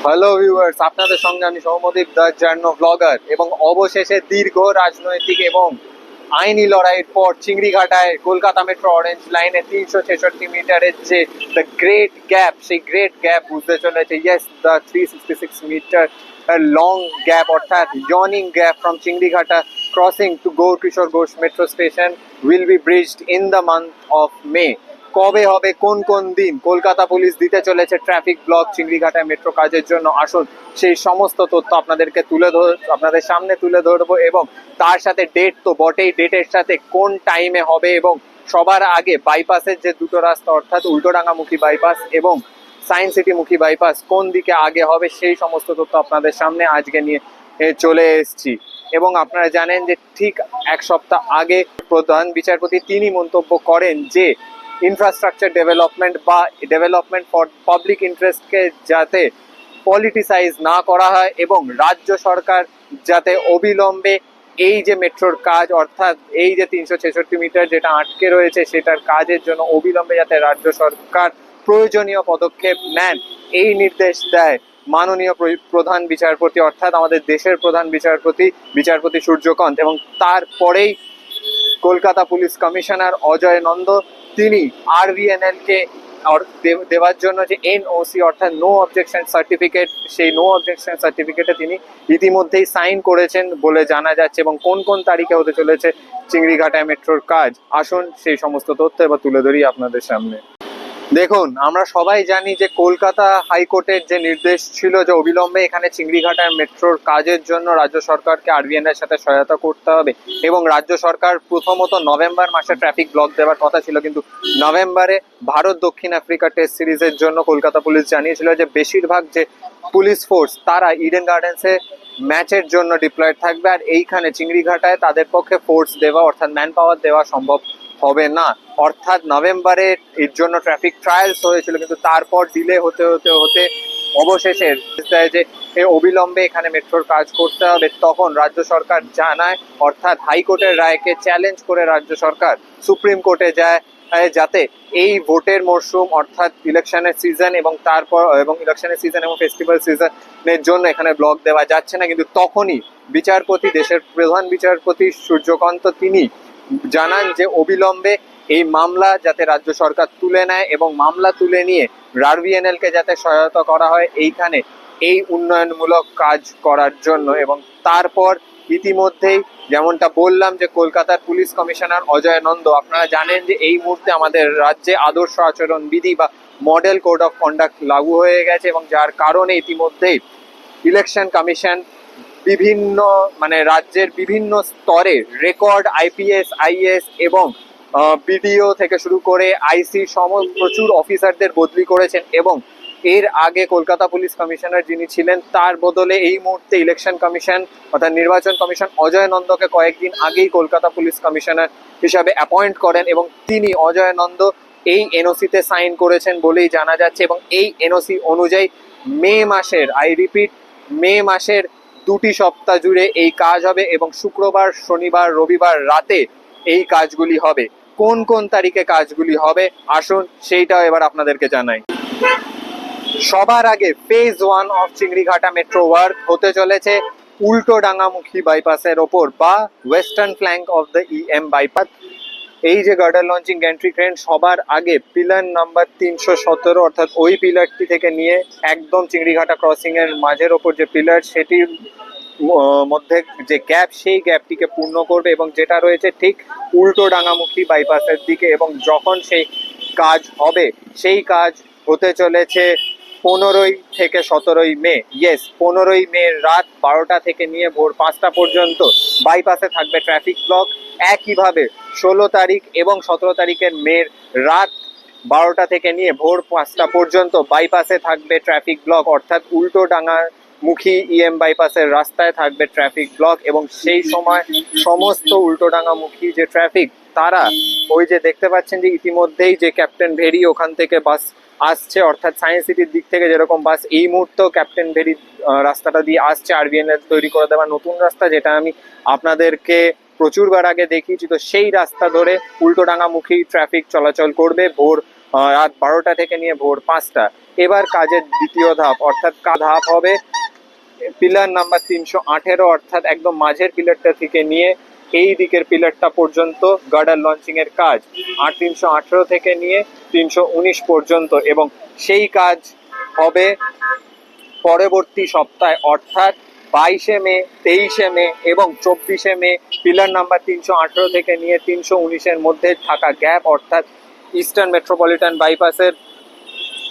Hello viewers, আপনাদের সঙ্গে আমি সৌম্যদীপ দ্য জার্নো ব্লগার। এবং অবশেষে দীর্ঘ রাজনৈতিক এবং আইনি লড়াইয়ের পর চিংড়িঘাটায় কলকাতা মেট্রো অরেঞ্জ লাইনে 366 মিটারের যে দ্য গ্রেট গ্যাপ, সেই গ্রেট গ্যাপ বুঝতে চলেছে। Yes, the 366 metre long gap, অর্থাৎ yawning gap from Chingrighatta crossing to Gaur Kishore Ghosh metro station will be bridged in the month of May. কবে হবে, কোন কোন দিন কলকাতা পুলিশ দিতে চলেছে ট্রাফিক ব্লক চিংড়িঘাটায় মেট্রো কাজের জন্য, আসুন সেই সমস্ত তথ্য আপনাদের সামনে তুলে ধরবো। এবং তার সাথে ডেট তো বটেই, ডেটের সাথে কোন টাইমে হবে এবং সবার আগে বাইপাসের যে দুটো রাস্তা, অর্থাৎ উল্টোডাঙ্গামুখী বাইপাস এবং সায়েন্স সিটি মুখী বাইপাস, কোন দিকে আগে হবে সেই সমস্ত তথ্য আপনাদের সামনে আজকে নিয়ে চলে এসেছি। এবং আপনারা জানেন যে ঠিক এক সপ্তাহ আগে প্রধান বিচারপতি তিনি মন্তব্য করেন যে ইনফ্রাস্ট্রাকচার ডেভেলপমেন্ট বা ডেভেলপমেন্ট ফর পাবলিক ইন্টারেস্টকে যাতে পলিটিসাইজ না করা হয় এবং রাজ্য সরকার যাতে অবিলম্বে এই যে মেট্রোর কাজ, অর্থাৎ এই যে 366 মিটার যেটা আটকে রয়েছে সেটার কাজের জন্য অবিলম্বে যাতে রাজ্য সরকার প্রয়োজনীয় পদক্ষেপ নেন, এই নির্দেশ দেয় মাননীয় প্রধান বিচারপতি, অর্থাৎ আমাদের দেশের প্রধান বিচারপতি সূর্যকান্ত। এবং তারপরেই কলকাতা পুলিশ কমিশনার অজয় নন্দ তিনি আরভিএনএল কে দেওয়ার জন্য যে এনওসি অর্থাৎ নো অবজেকশন সার্টিফিকেট, সেই নো অবজেকশন সার্টিফিকেটে তিনি ইতিমধ্যেই সাইন করেছেন বলে জানা যাচ্ছে। এবং কোন কোন তারিখে হতে চলেছে চিংড়িঘাটায় মেট্রোর কাজ, আসুন সেই সমস্ত তথ্য এবার তুলে ধরি আপনাদের সামনে। দেখুন, আমরা সবাই জানি যে কলকাতা হাইকোর্টের যে নির্দেশ ছিল যে অবিলম্বে এখানে চিংড়িঘাটার মেট্রোর কাজের জন্য রাজ্য সরকারকে আরবিএন এর সাথে সহায়তা করতে হবে। এবং রাজ্য সরকার প্রথমত নভেম্বর মাসে ট্রাফিক ব্লক দেওয়ার কথা ছিল, কিন্তু নভেম্বরে ভারত দক্ষিণ আফ্রিকা টেস্ট সিরিজের জন্য কলকাতা পুলিশ জানিয়েছিল যে বেশিরভাগ যে পুলিশ ফোর্স তারা ইডেন গার্ডেন্সে ম্যাচের জন্য ডিপ্লয়েড থাকবে, আর এইখানে চিংড়িঘাটায় তাদের পক্ষে ফোর্স দেওয়া অর্থাৎ ম্যান পাওয়ার দেওয়া সম্ভব হবে না। অর্থাৎ নভেম্বরে এর জন্য ট্রাফিক ট্রায়ালস হয়েছিল, কিন্তু তারপর ডিলে হতে হতে হতে অবশেষে যে অবিলম্বে এখানে মেট্রোর কাজ করতে হবে। তখন রাজ্য সরকার জানায়, অর্থাৎ হাইকোর্টের রায়কে চ্যালেঞ্জ করে রাজ্য সরকার সুপ্রিম কোর্টে যায় যাতে এই ভোটের মরশুম অর্থাৎ ইলেকশনের সিজন এবং ইলেকশনের সিজন এবং ফেস্টিভ্যাল সিজনের জন্য এখানে ব্লক দেওয়া যাচ্ছে না। কিন্তু তখনই বিচারপতি, দেশের প্রধান বিচারপতি সূর্যকান্ত তিনি জানান যে অবিলম্বে এই মামলা যাতে রাজ্য সরকার তুলে নেয় এবং মামলা তুলে নিয়ে আরবিএনএল কে যাতে সহায়তা করা হয় এইখানে এই উন্নয়নমূলক কাজ করার জন্য। এবং তারপর ইতিমধ্যেই যেমনটা বললাম যে কলকাতার পুলিশ কমিশনার অজয় নন্দ, আপনারা জানেন যে এই মুহূর্তে আমাদের রাজ্যে আদর্শ আচরণ বিধি বা মডেল কোড অফ কন্ডাক্ট লাগু হয়ে গেছে, এবং যার কারণে ইতিমধ্যেই ইলেকশন কমিশন বিভিন্ন রাজ্যের বিভিন্ন স্তরে রেকর্ড আইপিএস, আইএস এবং বিডিও থেকে শুরু করে আইসি প্রচুর অফিসারদের বদলি করেছেন। এবং এর আগে কলকাতা পুলিশ কমিশনার যিনি ছিলেন তার বদলে এই মুহূর্তে ইলেকশন কমিশন অর্থাৎ নির্বাচন কমিশন অজয় নন্দকে কয়েকদিন আগেই কলকাতা পুলিশ কমিশনার হিসাবে অ্যাপয়েন্ট করেন, এবং তিনি অজয় নন্দ এই এনওসিতে সাইন করেছেন বলেই জানা যাচ্ছে। এবং এই এনওসি অনুযায়ী মে মাসের, আই রিপিট, মে মাসের 2টি সপ্তাহ জুড়ে এই কাজ হবে এবং শুক্রবার, শনিবার, রবিবার রাতে এই কাজগুলি হবে। কোন কোন তারিখে কাজগুলি হবে আসুন সেইটাও এবার আপনাদেরকে জানাই। সবার আগে phase 1 of Chingrighata metro work হতে চলেছে উল্টোডাঙ্গামুখী বাইপাসের ওপর বা western flank of the EM bypass. এই যে গার্ডার লঞ্চিং গ্যান্ট্রি ক্রেন সবার আগে পিলার নাম্বার 317 অর্থাৎ ওই পিলারটি থেকে নিয়ে একদম চিংড়িঘাটা ক্রসিং এর মাঝের ওপর যে পিলার সেটির মধ্যে যে গ্যাপ, সেই গ্যাপটিকে পূর্ণ করবে এবং যেটা রয়েছে ঠিক উল্টোডাঙ্গামুখী বাইপাসের দিকে। এবং যখন সেই কাজ হবে, সেই কাজ হতে চলেছে 15 থেকে 17 মে। ইয়েস, 15 মে রাত 12টা থেকে নিয়ে ভোর 5টা পর্যন্ত বাইপাসে থাকবে ট্রাফিক ব্লক। একইভাবে 16 তারিখ এবং 17 তারিখের মের রাত 12টা থেকে নিয়ে ভোর 5টা পর্যন্ত বাইপাসে থাকবে ট্রাফিক ব্লক, অর্থাৎ উল্টোডাঙ্গামুখী ইএম বাইপাসের রাস্তায় থাকবে ট্রাফিক ব্লক। এবং সেই সময় সমস্ত উল্টোডাঙ্গামুখী যে ট্রাফিক তারা ওই যে দেখতে পাচ্ছেন যে ইতিমধ্যেই যে ক্যাপ্টেন ভেরি ওখান থেকে বাস আসছে, অর্থাৎ সায়েন্স সিটির দিক থেকে যেরকম বাস এই মুহূর্তেও ক্যাপ্টেন ভেরি রাস্তাটা দিয়ে আসছে, আরবিএনএল তৈরি করে দেওয়া নতুন রাস্তা, যেটা আমি আপনাদেরকে প্রচুরবার আগে দেখিয়েছি। তো সেই রাস্তা ধরে উল্টোডাঙ্গামুখী ট্রাফিক চলাচল করবে ভোর রাত 12টা থেকে নিয়ে ভোর 5টা। এবার কাজের দ্বিতীয় ধাপ অর্থাৎ ধাপ হবে পিলার নাম্বার 318 অর্থাৎ একদম মাঝের পিলারটা থেকে নিয়ে এই দিকের পিলারটা পর্যন্ত গার্ডার লঞ্চিং এর কাজ, আর 318 থেকে নিয়ে 319 পর্যন্ত। এবং সেই কাজ হবে পরবর্তী সপ্তাহে অর্থাৎ 22শে মে, 23শে মে এবং 24শে মে পিলার নাম্বার 318 থেকে নিয়ে 319-এর মধ্যে থাকা গ্যাপ অর্থাৎ ইস্টার্ন মেট্রোপলিটন বাইপাসের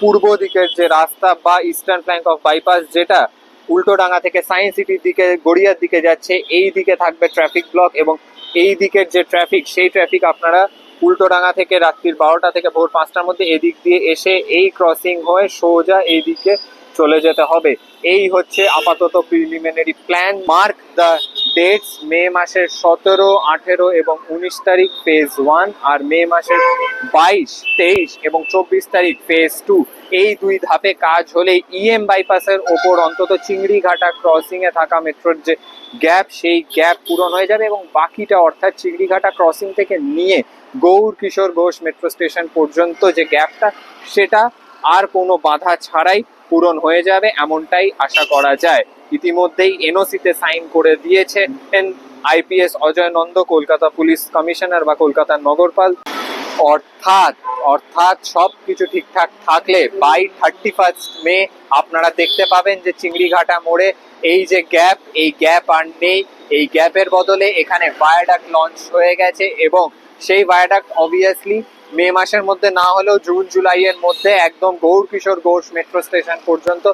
পূর্ব দিকের যে রাস্তা বা ইস্টার্ন ফ্ল্যাঙ্ক অফ বাইপাস, যেটা উল্টোডাঙ্গা থেকে সায়েন্স সিটির দিকে গড়িয়ার দিকে যাচ্ছে, এই দিকে থাকবে ট্রাফিক ব্লক। এবং এই দিকের যে ট্রাফিক, সেই ট্রাফিক আপনারা উল্টোডাঙ্গা থেকে রাত্রির 12টা থেকে ভোর 5টার মধ্যে এদিক দিয়ে এসে এই ক্রসিং হয়ে সোজা এই দিকে চলে যেতে হবে। এই হচ্ছে আপাতত preliminary plan. Mark the dates, May মাসের 17, 18 এবং 19 তারিখ ফেজ 1, আর মে মাসের 22, 23 এবং 24 তারিখ ফেজ 2। এই দুই ধাপে কাজ হলে ইএম বাইপাসের ওপর অন্তত চিংড়িঘাটা ক্রসিং এ থাকা মেট্রোর যে গ্যাপ, সেই গ্যাপ পূরণ হয়ে যাবে। এবং বাকিটা অর্থাৎ চিংড়িঘাটা ক্রসিং থেকে নিয়ে গৌর কিশোর ঘোষ মেট্রো স্টেশন পর্যন্ত যে গ্যাপটা, সেটা আর কোনো বাধা ছাড়াই পূরণ হয়ে যাবে, এমনটাই আশা করা যায়। ইতিমধ্যেই এনওসিতে সাইন করে দিয়েছে IPS Ajay Nanda, Kolkata police commissioner বা কলকাতার নগরপাল। অর্থাৎ সব কিছু ঠিকঠাক থাকলে বাই 31 মে আপনারা দেখতে পাবেন যে চিংড়িঘাটা মোড়ে এই যে গ্যাপ, এই গ্যাপ আর নেই। এই গ্যাপের বদলে এখানে ভায়াডাক্ট লঞ্চ হয়ে গেছে এবং সেই ভায়াডাক্ট অবভিয়াসলি মে মাসের মধ্যে না হলেও জুন জুলাই এর মধ্যে একদম গৌর কিশোর ঘোষ মেট্রো স্টেশন পর্যন্ত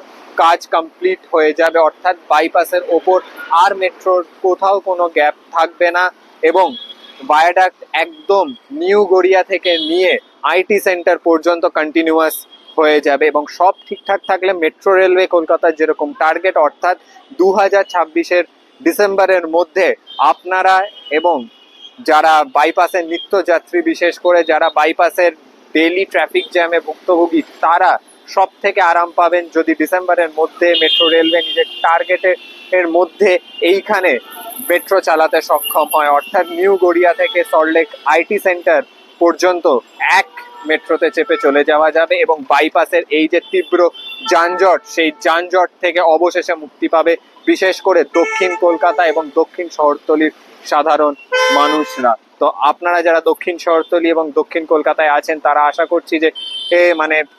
কাজ কমপ্লিট হয়ে যাবে। অর্থাৎ বাইপাসের ওপর আর মেট্রোর কোথাও কোনো গ্যাপ থাকবে না এবং ভায়াডাক্ট একদম নিউ গড়িয়া থেকে নিয়ে আইটি সেন্টার পর্যন্ত কন্টিনিউয়াস হয়ে যাবে। এবং সব ঠিকঠাক থাকলে মেট্রো রেলওয়ে কলকাতার যেরকম টার্গেট অর্থাৎ 2026-এর ডিসেম্বরের মধ্যে আপনারা এবং যারা বাইপাসের নিত্যযাত্রী, বিশেষ করে যারা বাইপাসের ডেইলি ট্রাফিক জ্যামে ভুক্তভোগী, তারা সব থেকে আরাম পাবেন যদি ডিসেম্বরের মধ্যে মেট্রো রেলওয়ে নিজের টার্গেটের মধ্যে এইখানে মেট্রো চালাতে সক্ষম হয়। অর্থাৎ নিউ গড়িয়া থেকে সল্টলেক আইটি সেন্টার পর্যন্ত এক মেট্রোতে চেপে চলে যাওয়া যাবে এবং বাইপাসের এই যে তীব্র যানজট, সেই যানজট থেকে অবশেষে মুক্তি পাবে বিশেষ করে দক্ষিণ কলকাতা এবং দক্ষিণ শহরতলির সাধারণ মানুষরা। তো আপনারা যারা দক্ষিণ শহরতলি এবং দক্ষিণ কলকাতায় আছেন, তারা আশা করছি যে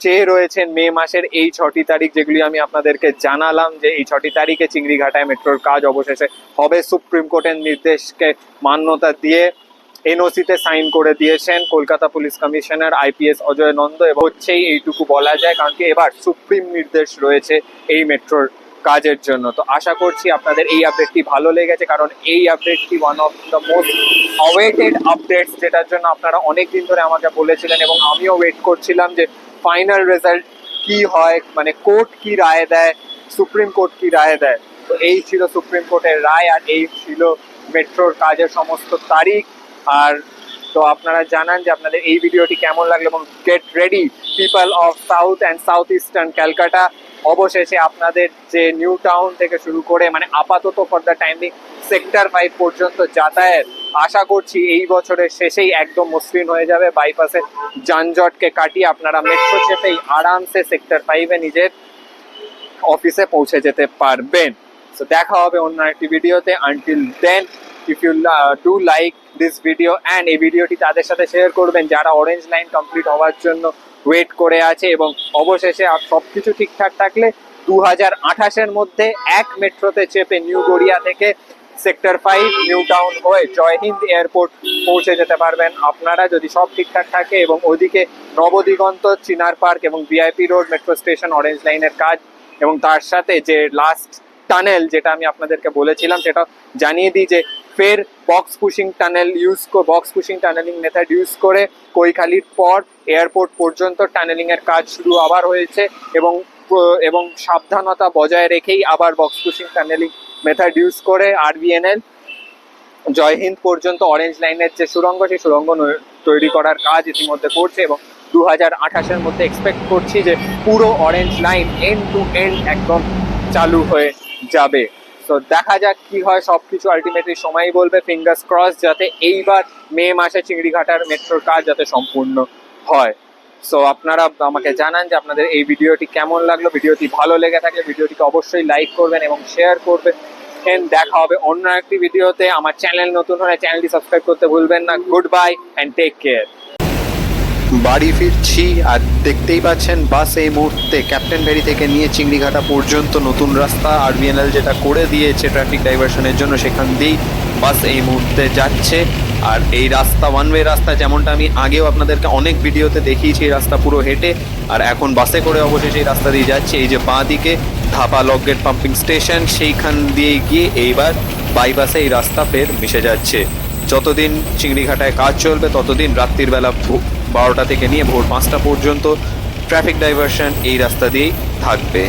চেয়ে রয়েছেন মে মাসের এই 6টি তারিখ, যেগুলি আমি আপনাদেরকে জানালাম যে এই 6টি তারিখে চিংড়িঘাটায় মেট্রোর কাজ অবশেষে হবে। সুপ্রিম কোর্টের নির্দেশকে মান্যতা দিয়ে এনওসিতে সাইন করে দিয়েছেন Kolkata police commissioner IPS Ajay Nanda. এবং হচ্ছেই এইটুকু বলা যায়, কারণ কি এবার সুপ্রিম নির্দেশ রয়েছে এই মেট্রোর কাজের জন্য। তো আশা করছি আপনাদের এই আপডেটটি ভালো লেগেছে, কারণ এই আপডেটটি one of the most awaited updates, যেটার জন্য আপনারা অনেক দিন ধরে আমাকে বলেছিলেন এবং আমিও ওয়েট করছিলাম যে ফাইনাল রেজাল্ট কি হয়, মানে কোর্ট কি রায় দেয়, সুপ্রিম কোর্ট কি রায় দেয়। তো এই ছিল সুপ্রিম কোর্টের রায় আর এই ছিল মেট্রোর কাজের সমস্ত তারিখ। আর তো আপনারা জানান যে আপনাদের এই ভিডিওটি কেমন লাগলো এবং get ready people of south and south eastern Calcutta. অবশেষে আপনাদের যে নিউ টাউন থেকে শুরু করে মানে আপাতত ফর দ্য টাইমিং সেক্টর 5 পর্যন্ত যাতায়াত আশা করছি এই বছরের শেষেই একদম মসৃণ হয়ে যাবে। বাইপাসের যানজটকে কাটিয়ে আপনারা মেট্রো চেপেই আরামসে সেক্টর 5-এ নিজের অফিসে পৌঁছে যেতে পারবেন। তো দেখা হবে অন্য একটি ভিডিওতে। Until then, if you do like this video and এই ভিডিওটি তাদের সাথে শেয়ার করবেন যারা অরেঞ্জ লাইন কমপ্লিট হওয়ার জন্য ওয়েট করে আছে। এবং অবশেষে আর সব কিছু ঠিকঠাক থাকলে 2028-এর মধ্যে এক মেট্রোতে চেপে নিউ গড়িয়া থেকে সেক্টর 5 নিউ টাউন হয়ে জয়হিন্দ এয়ারপোর্ট পৌঁছে যেতে পারবেন আপনারা, যদি সব ঠিকঠাক থাকে। এবং ওদিকে নবদিগন্ত, চিনার পার্ক এবং VIP road metro station orange লাইনের কাজ এবং তার সাথে যে লাস্ট টানেল যেটা আমি আপনাদেরকে বলেছিলাম, সেটা জানিয়ে দিই যে ফের box pushing tunnelling method use করে কৈখালির পর এয়ারপোর্ট পর্যন্ত টানেলিংয়ের কাজ শুরু আবার হয়েছে এবং সাবধানতা বজায় রেখেই আবার box pushing tunnelling method use করে আরবিএনএল জয়হিন্দ পর্যন্ত অরেঞ্জ লাইনের যে সুড়ঙ্গ, সেই সুড়ঙ্গ তৈরি করার কাজ ইতিমধ্যে করছে। এবং 2028-এর মধ্যে এক্সপেক্ট করছি যে পুরো orange line end to end একদম চালু হয়ে যাবে। তো দেখা যাক কি হয়, সবকিছু আলটিমেটলি সময়ই বলবে। ফিঙ্গার্স ক্রস যাতে এইবার মে মাসে চিংড়িঘাটার মেট্রোর কাজ যাতে সম্পূর্ণ হয়। সো আপনারা আমাকে জানান যে আপনাদের এই ভিডিওটি কেমন লাগলো। ভিডিওটি ভালো লেগে থাকলে ভিডিওটিকে অবশ্যই লাইক করবেন এবং শেয়ার করবেন। দেখা হবে অন্য একটি ভিডিওতে। আমার চ্যানেল নতুন হলে চ্যানেলটি সাবস্ক্রাইব করতে ভুলবেন না। Good bye and take care. বাড়ি ফিরছি আর দেখতেই পাচ্ছেন বাস এই মুহূর্তে ক্যাপ্টেন ভেরি থেকে নিয়ে চিংড়িঘাটা পর্যন্ত নতুন রাস্তা আরবিএনএল যেটা করে দিয়েছে ট্রাফিক ডাইভারশনের জন্য, সেখান দিয়েই বাস এই মুহূর্তে যাচ্ছে। আর এই রাস্তা ওয়ান ওয়ে রাস্তা, যেমনটা আমি আগেও আপনাদেরকে অনেক ভিডিওতে দেখিয়েছি, এই রাস্তা পুরো হেঁটে আর এখন বাসে করে অবশেষে এই রাস্তা দিয়ে যাচ্ছে। এই যে বাঁ দিকে ধাপা লকগেট পাম্পিং স্টেশন, সেইখান দিয়ে গিয়ে এইবার বাইপাসে এই রাস্তা ফের মিশে যাচ্ছে। যতদিন চিংড়িঘাটায় কাজ চলবে ততদিন রাত্রির বেলা 12টা থেকে নিয়ে ভোর 5টা পর্যন্ত ট্রাফিক ডাইভারশন এই রাস্তা দিয়েই থাকবে।